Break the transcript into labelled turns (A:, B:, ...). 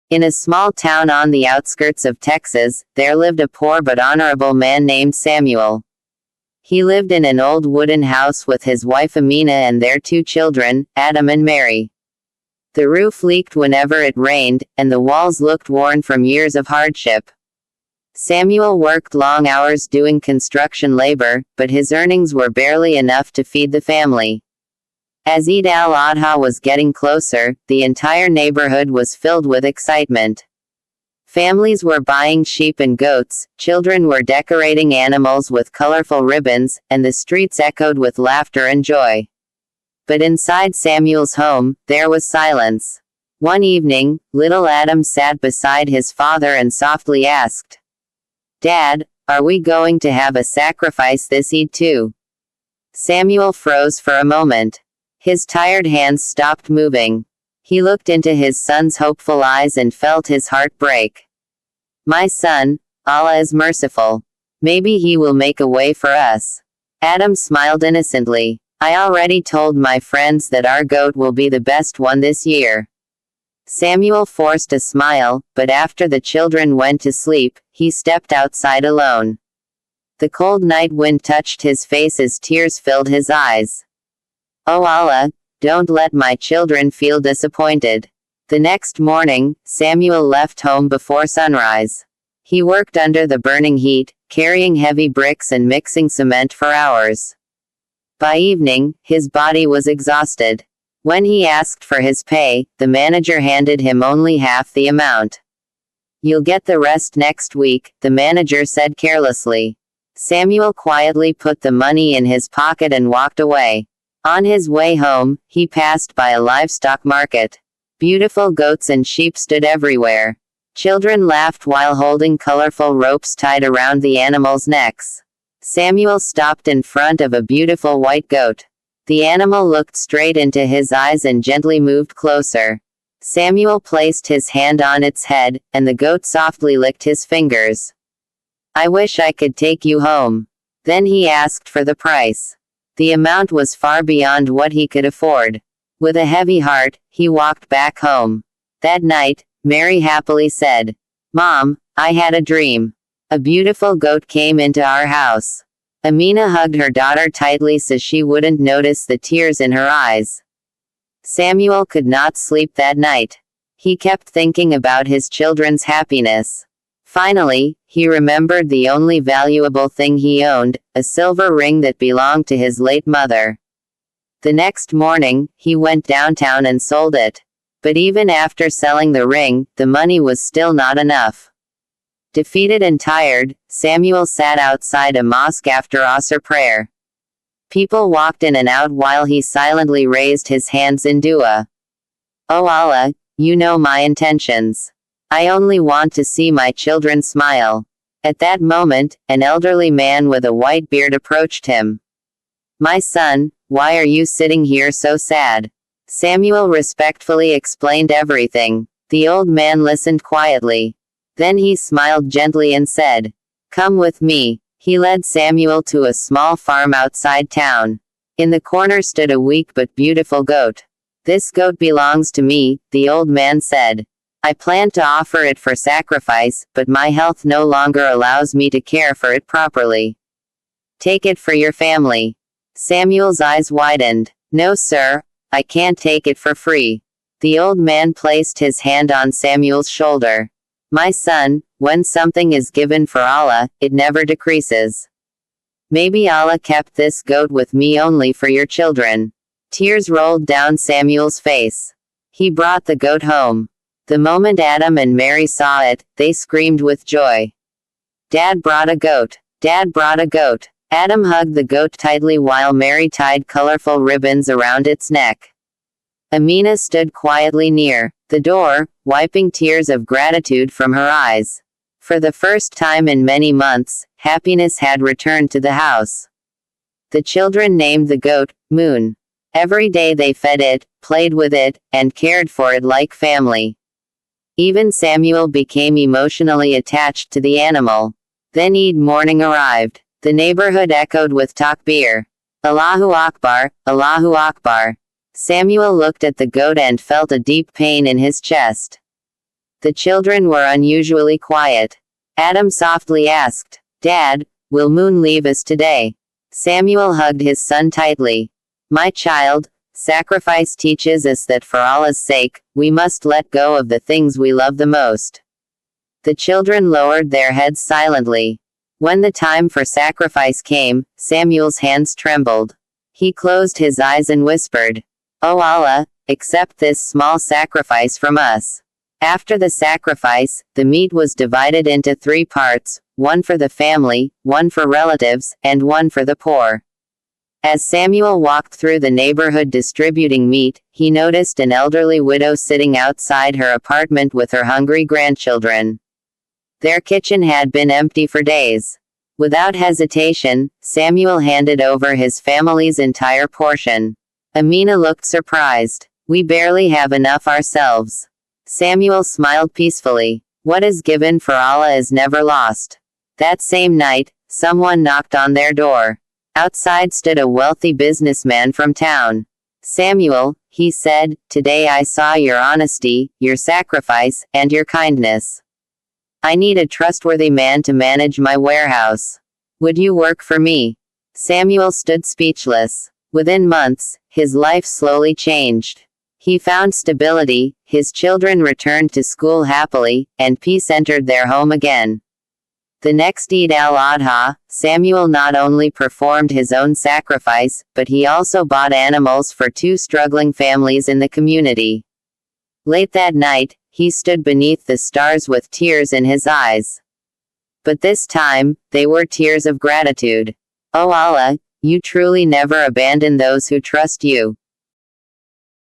A: In a small town on the outskirts of Texas, there lived a poor but honorable man named Samuel. He lived in an old wooden house with his wife Amina and their 2 children, Adam and Mary. The roof leaked whenever it rained, and the walls looked worn from years of hardship. Samuel worked long hours doing construction labor, but his earnings were barely enough to feed the family. As Eid al-Adha was getting closer, the entire neighborhood was filled with excitement. Families were buying sheep and goats, children were decorating animals with colorful ribbons, and the streets echoed with laughter and joy. But inside Samuel's home, there was silence. One evening, little Adam sat beside his father and softly asked, "Dad, are we going to have a sacrifice this Eid too?" Samuel froze for a moment. His tired hands stopped moving. He looked into his son's hopeful eyes and felt his heart break. "My son, Allah is merciful. Maybe He will make a way for us." Adam smiled innocently. "I already told my friends that our goat will be the best one this year." Samuel forced a smile, but after the children went to sleep, he stepped outside alone. The cold night wind touched his face as tears filled his eyes. "Oh Allah, don't let my children feel disappointed." The next morning, Samuel left home before sunrise. He worked under the burning heat, carrying heavy bricks and mixing cement for hours. By evening, his body was exhausted. When he asked for his pay, the manager handed him only half the amount. "You'll get the rest next week," the manager said carelessly. Samuel quietly put the money in his pocket and walked away. On his way home, he passed by a livestock market. Beautiful goats and sheep stood everywhere. Children laughed while holding colorful ropes tied around the animals' necks. Samuel stopped in front of a beautiful white goat. The animal looked straight into his eyes and gently moved closer. Samuel placed his hand on its head, and the goat softly licked his fingers. "I wish I could take you home." Then he asked for the price. The amount was far beyond what he could afford. With a heavy heart, he walked back home. That night, Mary happily said, "Mom, I had a dream. A beautiful goat came into our house." Amina hugged her daughter tightly so she wouldn't notice the tears in her eyes. Samuel could not sleep that night. He kept thinking about his children's happiness. Finally, he remembered the only valuable thing he owned, a silver ring that belonged to his late mother. The next morning, he went downtown and sold it. But even after selling the ring, the money was still not enough. Defeated and tired, Samuel sat outside a mosque after Asr prayer. People walked in and out while he silently raised his hands in dua. "Oh Allah, you know my intentions. I only want to see my children smile." At that moment, an elderly man with a white beard approached him. "My son, why are you sitting here so sad?" Samuel respectfully explained everything. The old man listened quietly. Then he smiled gently and said, "Come with me." He led Samuel to a small farm outside town. In the corner stood a weak but beautiful goat. "This goat belongs to me," the old man said. "I plan to offer it for sacrifice, but my health no longer allows me to care for it properly. Take it for your family." Samuel's eyes widened. "No, sir, I can't take it for free." The old man placed his hand on Samuel's shoulder. "My son, when something is given for Allah, it never decreases. Maybe Allah kept this goat with me only for your children." Tears rolled down Samuel's face. He brought the goat home. The moment Adam and Mary saw it, they screamed with joy. "Dad brought a goat! Dad brought a goat!" Adam hugged the goat tightly while Mary tied colorful ribbons around its neck. Amina stood quietly near the door, wiping tears of gratitude from her eyes. For the first time in many months, happiness had returned to the house. The children named the goat Moon. Every day they fed it, played with it, and cared for it like family. Even Samuel became emotionally attached to the animal. Then Eid morning arrived. The neighborhood echoed with takbir. "Allahu Akbar, Allahu Akbar." Samuel looked at the goat and felt a deep pain in his chest. The children were unusually quiet. Adam softly asked, "Dad, will Moon leave us today?" Samuel hugged his son tightly. "My child, sacrifice teaches us that for Allah's sake, we must let go of the things we love the most." The children lowered their heads silently. When the time for sacrifice came, Samuel's hands trembled. He closed his eyes and whispered, "O Allah, accept this small sacrifice from us." After the sacrifice, the meat was divided into 3 parts, one for the family, one for relatives, and one for the poor. As Samuel walked through the neighborhood distributing meat, he noticed an elderly widow sitting outside her apartment with her hungry grandchildren. Their kitchen had been empty for days. Without hesitation, Samuel handed over his family's entire portion. Amina looked surprised. "We barely have enough ourselves." Samuel smiled peacefully. What is given for Allah is never lost. That same night, someone knocked on their door. Outside stood a wealthy businessman from town. "Samuel," he said, "today I saw your honesty, your sacrifice, and your kindness. I need a trustworthy man to manage my warehouse. Would you work for me?" Samuel stood speechless. Within months, his life slowly changed. He found stability, his children returned to school happily, and peace entered their home again. The next Eid al-Adha, Samuel not only performed his own sacrifice, but he also bought animals for 2 struggling families in the community. Late that night, he stood beneath the stars with tears in his eyes. But this time, they were tears of gratitude. "O Allah, you truly never abandon those who trust you."